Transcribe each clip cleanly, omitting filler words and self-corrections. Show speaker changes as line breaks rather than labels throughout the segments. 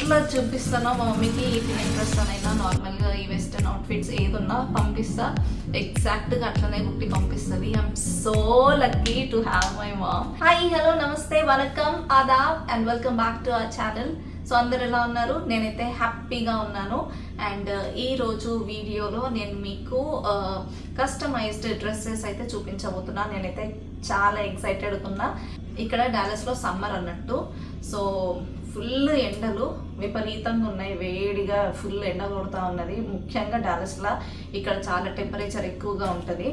ఎట్లా చూపిస్తానో మా మమ్మీకి ఈ ఫిలిం డ్రెస్ అయినా నార్మల్గా ఈ వెస్టర్న్ అవుట్ఫిట్స్ ఏదున్నా పంపిస్తా, ఎగ్జాక్ట్గా అట్లనే కుట్టి పంపిస్తుంది. I'm so lucky to have my mom. Hi, hello, నమస్తే, వనకం, ఆదాబ్ and welcome back to our channel. So అందరు ఎలా ఉన్నారు? నేనైతే హ్యాపీగా ఉన్నాను. అండ్ ఈరోజు వీడియోలో నేను మీకు కస్టమైజ్డ్ డ్రెస్సెస్ అయితే చూపించబోతున్నా. నేనైతే చాలా ఎక్సైటెడ్ ఉన్నా. ఇక్కడ డాలస్లో సమ్మర్ అన్నట్టు, సో ఫుల్ ఎండలు విపరీతంగా ఉన్నాయి, వేడిగా ఫుల్ ఎండ కొడుతూ ఉన్నది. ముఖ్యంగా డాలస్లో ఇక్కడ చాలా టెంపరేచర్ ఎక్కువగా ఉంటుంది.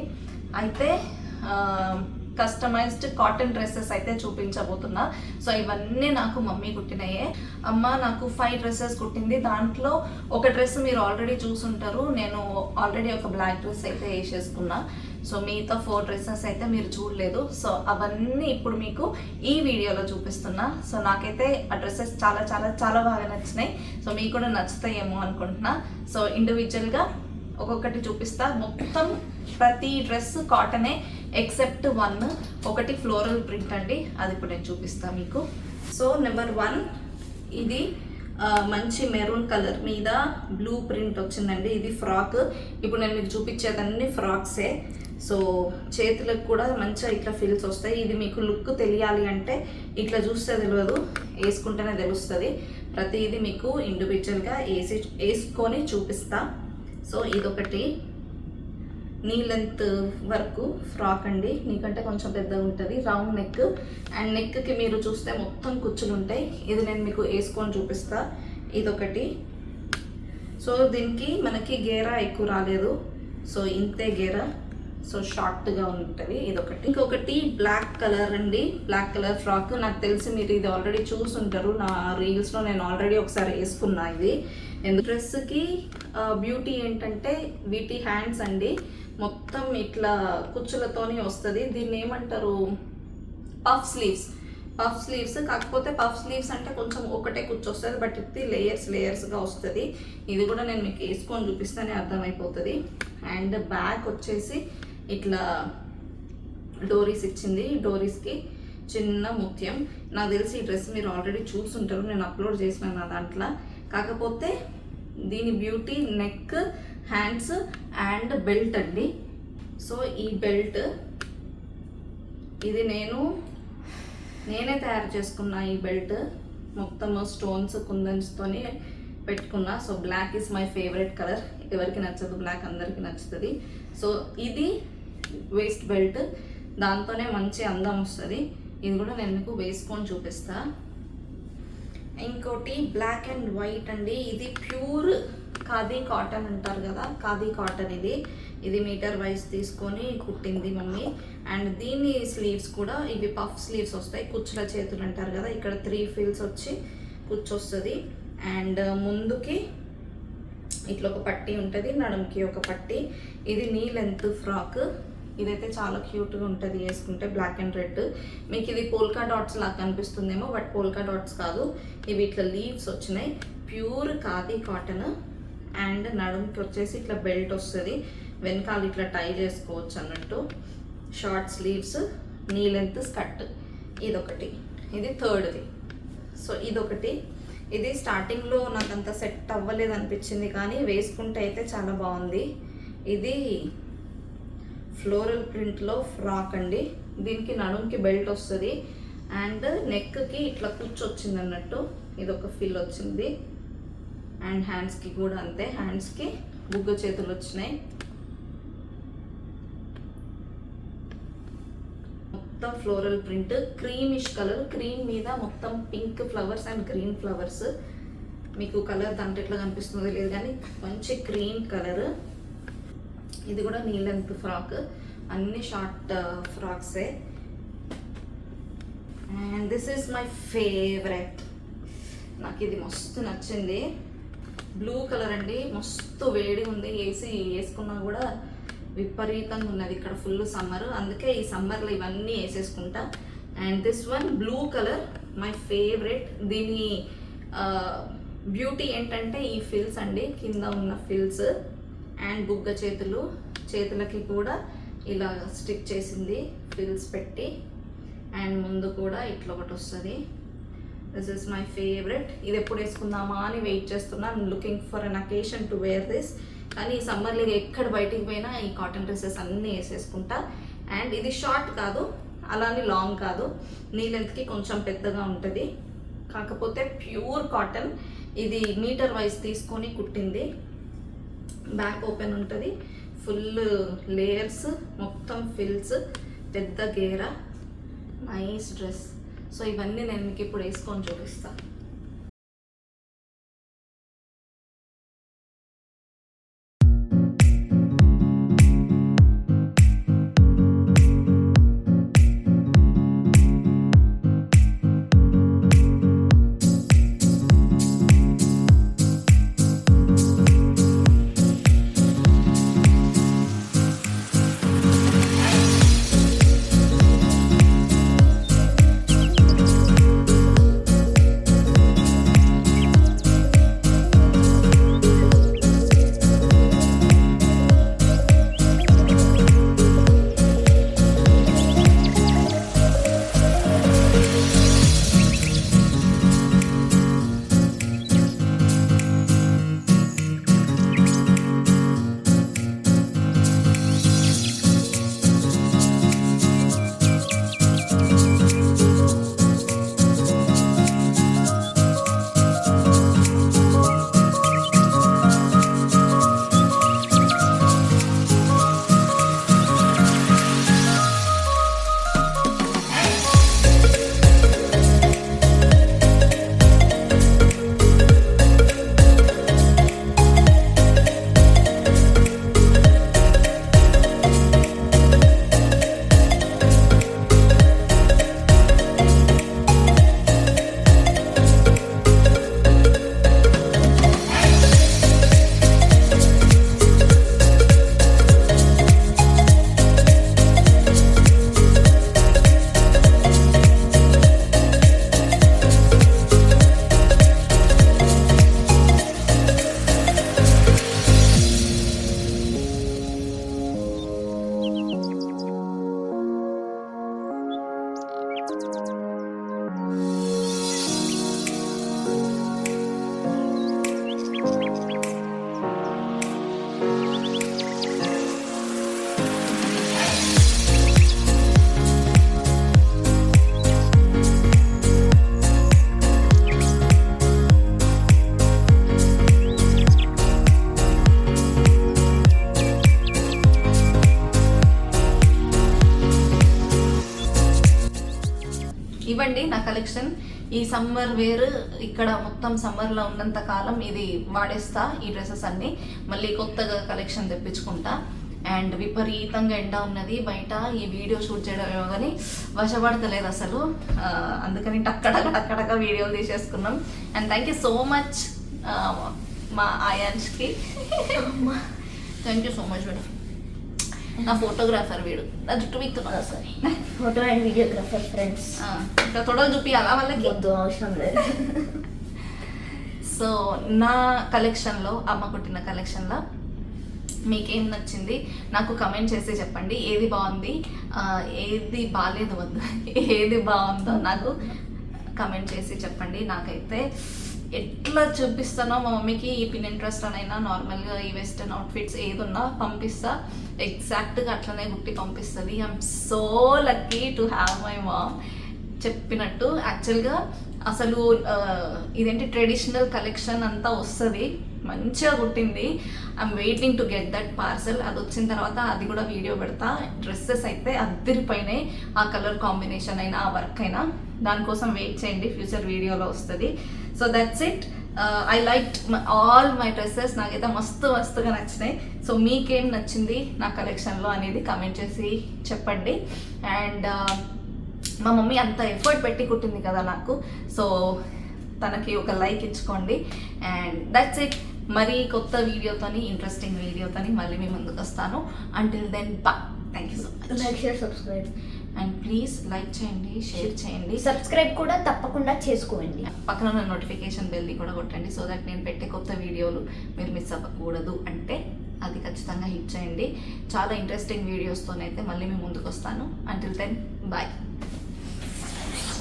అయితే కస్టమైజ్డ్ కాటన్ డ్రెస్సెస్ అయితే చూపించబోతున్నా. సో ఇవన్నీ నాకు మమ్మీ కుట్టినాయే. అమ్మ నాకు 5 డ్రెస్సెస్ కుట్టింది. దాంట్లో ఒక డ్రెస్ మీరు ఆల్రెడీ చూసుంటారు. నేను ఆల్రెడీ ఒక బ్లాక్ డ్రెస్ అయితే వేసేసుకున్నా. సో మిగతా 4 డ్రెస్సెస్ అయితే మీరు చూడలేదు. సో అవన్నీ ఇప్పుడు మీకు ఈ వీడియోలో చూపిస్తున్నా. సో నాకైతే ఆ డ్రెస్సెస్ చాలా చాలా చాలా బాగా నచ్చినాయి. సో మీకు కూడా నచ్చుతాయేమో అనుకుంటున్నా. సో ఇండివిజువల్గా ఒక్కొక్కటి చూపిస్తా. మొత్తం ప్రతి డ్రెస్ కాటనే ఎక్సెప్ట్ ఒకటి ఫ్లోరల్ ప్రింట్ అండి, అది ఇప్పుడు నేను చూపిస్తాను మీకు. సో నెంబర్ 1 ఇది మంచి మెరూన్ కలర్ మీద బ్లూ ప్రింట్ వచ్చిందండి. ఇది ఫ్రాక్. ఇప్పుడు నేను మీకు చూపించేదన్నీ ఫ్రాక్సే. సో చేతులకు కూడా మంచిగా ఇట్లా ఫిల్స్ వస్తాయి. ఇది మీకు లుక్ తెలియాలి అంటే ఇట్లా చూస్తే తెలియదు, వేసుకుంటేనే తెలుస్తుంది. ప్రతిదీ మీకు ఇండివిజువల్గా వేసుకొని చూపిస్తా. సో ఇదొకటి నీ లెంత్ వరకు ఫ్రాక్ అండి, నీకంటే కొంచెం పెద్దగా ఉంటుంది. రౌండ్ నెక్ అండ్ నెక్కి మీరు చూస్తే మొత్తం కుచ్చులు ఉంటాయి. ఇది నేను మీకు వేసుకొని చూపిస్తా. ఇదొకటి. సో దీనికి మనకి గేరా ఎక్కువ రాలేదు, సో ఇంతే గేరా, సో షార్ట్గా ఉంటుంది. ఇదొకటి. ఇంకొకటి బ్లాక్ కలర్ అండి, బ్లాక్ కలర్ ఫ్రాక్. నాకు తెలిసి మీరు ఇది ఆల్రెడీ చూసుంటారు, నా రీల్స్లో నేను ఆల్రెడీ ఒకసారి వేసుకున్నా. ఇది డ్రెస్కి బ్యూటీ ఏంటంటే వీటి హ్యాండ్స్ అండి, మొత్తం ఇట్లా కుచ్చులతోని వస్తుంది. దీన్ని ఏమంటారు, పఫ్ స్లీవ్స్. పఫ్ స్లీవ్స్ కాకపోతే పఫ్ స్లీవ్స్ అంటే కొంచెం ఒకటే కుచ్చు వస్తుంది, బట్ ఇది లేయర్స్గా వస్తుంది. ఇది కూడా నేను మీకు వేసుకొని చూపిస్తేనే అర్థమైపోతుంది. అండ్ బ్యాక్ వచ్చేసి ఇట్లా డోరీస్ ఇచ్చింది. డోరీస్కి చిన్న ముత్యం. నాకు తెలిసి ఈ డ్రెస్ మీరు ఆల్రెడీ చూసుంటారు, నేను అప్లోడ్ చేసిన నా దాంట్లో. కాకపోతే దీని beauty neck, hands and belt అండి. సో ఈ బెల్ట్ ఇది నేనే తయారు చేసుకున్నా. ఈ బెల్ట్ మొత్తం స్టోన్స్, కుందన్స్తోని పెట్టుకున్నా. So black is my favourite colour. ఎవరికి నచ్చదు బ్లాక్, అందరికి నచ్చుతుంది. సో ఇది వేస్ట్ బెల్ట్, దాంతోనే మంచి అందం వస్తుంది. ఇది కూడా నేను మీకు వేసుకొని చూపిస్తా. ఇంకోటి బ్లాక్ అండ్ వైట్ అండి, ఇది ప్యూర్ ఖాదీ కాటన్ అంటారు కదా, ఖాదీ కాటన్. ఇది మీటర్ వైజ్ తీసుకొని కుట్టింది మమ్మీ. అండ్ దీని స్లీవ్స్ కూడా ఇవి పఫ్ స్లీవ్స్ వస్తాయి, కుచ్చుల చేతులు అంటారు కదా. ఇక్కడ 3 ఫిల్స్ వచ్చి కుచ్చు వస్తుంది. అండ్ ముందుకి ఇట్లా ఒక పట్టీ ఉంటుంది, నడుముకి ఒక పట్టీ. ఇది నీ లెంత్ ఫ్రాక్. ఇదైతే చాలా క్యూట్గా ఉంటుంది వేసుకుంటే, బ్లాక్ అండ్ రెడ్. మీకు ఇది పోల్కా డాట్స్ లాగా కనిపిస్తుందేమో, బట్ పోల్కా డాట్స్ కాదు, ఇవి ఇట్లా లీవ్స్ వచ్చినాయి. Pure khadi cotton. అండ్ నడుముకి వచ్చేసి ఇట్లా బెల్ట్ వస్తుంది, వెనకాల ఇట్లా టై చేసుకోవచ్చు అన్నట్టు. Short sleeves, knee length skirt. ఇదొకటి. ఇది థర్డ్ది. సో ఇదొకటి. ఇది స్టార్టింగ్లో నాకు అంత సెట్ అవ్వలేదు అనిపించింది, కానీ వేసుకుంటే అయితే చాలా బాగుంది. ఇది ఫ్లోరల్ ప్రింట్లో ఫ్రాక్ అండి. దీనికి నడుముకి బెల్ట్ వస్తుంది అండ్ నెక్కి ఇట్లా కుచ్చు వచ్చింది అన్నట్టు. ఇదొక ఫిల్ వచ్చింది. అండ్ హ్యాండ్స్కి కూడా అంతే, హ్యాండ్స్కి బుగ్గ చేతులు వచ్చినాయి. మొత్తం floral print, creamish colour. Cream మీద మొత్తం pink flowers and green flowers. మీకు కలర్ దాంట్లో ఎట్లా కనిపిస్తుందో లేదు కానీ మంచి క్రీమ్ కలర్. ఇది కూడా నీ లెంత్ ఫ్రాక్. అన్ని షార్ట్ ఫ్రాక్సే. And this is my favourite. నాకు ఇది మస్తు నచ్చింది. బ్లూ కలర్ అండి, మస్తు వేడి ఉంది. వేసుకున్నా కూడా విపరీతంగా ఉన్నది. ఇక్కడ ఫుల్ సమ్మర్, అందుకే ఈ సమ్మర్లో ఇవన్నీ వేసేసుకుంటా. And this one blue colour my favourite. దీని బ్యూటీ ఏంటంటే ఈ ఫిల్స్ అండి, కింద ఉన్న ఫిల్స్. అండ్ బుగ్గ చేతులకి కూడా ఇలా స్టిక్ చేసింది ఫిల్స్ పెట్టి. అండ్ ముందు కూడా ఇట్లా ఒకటి వస్తుంది. This is my favourite. ఇది ఎప్పుడు వేసుకుందామా అని వెయిట్ చేస్తున్నా. I'm looking for an occasion to wear this. కానీ ఈ సమ్మర్లో ఎక్కడ బయటికి పోయినా ఈ కాటన్ డ్రెస్సెస్ అన్నీ వేసేసుకుంటా. అండ్ ఇది షార్ట్ కాదు, అలానే లాంగ్ కాదు, నీ లెంత్కి కొంచెం పెద్దగా ఉంటుంది. కాకపోతే ప్యూర్ కాటన్. ఇది మీటర్ వైజ్ తీసుకొని కుట్టింది. బ్యాక్ ఓపెన్ ఉంటుంది, ఫుల్ లేయర్స్, మొత్తం ఫిల్స్, పెద్ద గేరా, నైస్ డ్రెస్. సో ఇవన్నీ నేను మీకు ఇప్పుడు వేసుకొని చూపిస్తాను. ఇవ్వండి నా కలెక్షన్. ఈ సమ్మర్ వేర్ ఇక్కడ మొత్తం సమ్మర్లో ఉన్నంత కాలం ఇది వాడేస్తా ఈ డ్రెస్సెస్ అన్నీ. మళ్ళీ కొత్తగా కలెక్షన్ తెప్పించుకుంటా. అండ్ విపరీతంగా ఎండ ఉన్నది బయట. ఈ వీడియో షూట్ చేయడం కానీ వశపడతలేదు అసలు, అందుకని టక్కడగా వీడియోలు తీసేసుకున్నాం. And thank you so much మా ఆయాన్స్కి. Thank you so much madam. నా ఫోటోగ్రాఫర్ వీడు, నా జుట్టు వీక్తున్నా సరే.
Photo and videographer friends.
ఇంకా తొడలు చూపియాలా వాళ్ళకి?
వద్దు, అవసరం లేదు.
సో నా కలెక్షన్లో, అమ్మ కుట్టిన కలెక్షన్లో మీకేం నచ్చింది నాకు కమెంట్ చేసి చెప్పండి. ఏది బాగుంది, ఏది బాగాలేదు, వద్దు, ఏది బాగుందో నాకు కమెంట్ చేసి చెప్పండి. నాకైతే ఎట్లా చూపిస్తానో మా మమ్మీకి ఈ పిన్నింట్రెస్ట్లోనైనా నార్మల్గా ఈ వెస్టర్న్ అవుట్ఫిట్స్ ఏదున్నా పంపిస్తా, ఎగ్జాక్ట్గా అట్లనే గుట్టి పంపిస్తుంది. I'm so lucky to have my ma'am. చెప్పినట్టు యాక్చువల్గా అసలు ఇదేంటి ట్రెడిషనల్ కలెక్షన్ అంతా వస్తుంది, మంచిగా కుట్టింది. I'm waiting to get that parcel. అది వచ్చిన తర్వాత అది కూడా వీడియో పెడతా. డ్రెస్సెస్ అయితే అద్దరిపోయినాయి, ఆ కలర్ కాంబినేషన్ అయినా ఆ వర్క్ అయినా. దానికోసం వెయిట్ చేయండి, ఫ్యూచర్ వీడియోలో వస్తుంది. So that's it. I like all my dresses. నాకైతే మస్తుగా నచ్చినాయి. సో మీకేం నచ్చింది నా కలెక్షన్లో అనేది కమెంట్ చేసి చెప్పండి. అండ్ మా మమ్మీ అంత ఎఫర్ట్ పెట్టి కుట్టింది కదా నాకు, సో తనకి ఒక లైక్ ఇచ్చుకోండి. And that's it. మరీ కొత్త వీడియోతోని, ఇంట్రెస్టింగ్ వీడియోతోని మళ్ళీ మీ ముందుకు వస్తాను. Until then bye. Thank you so much.
Like, share, subscribe.
And please like చేయండి, షేర్ చేయండి,
సబ్స్క్రైబ్ కూడా తప్పకుండా చేసుకోండి.
పక్కన ఉన్న నోటిఫికేషన్ బెల్ని కూడా కొట్టండి, సో దట్ నేను పెట్టే కొత్త వీడియోలు మీరు మిస్ అవ్వకూడదు. అంటే అది ఖచ్చితంగా హిట్ చేయండి. చాలా ఇంట్రెస్టింగ్ వీడియోస్తోనైతే మళ్ళీ మీ ముందుకు వస్తాను. Until then bye.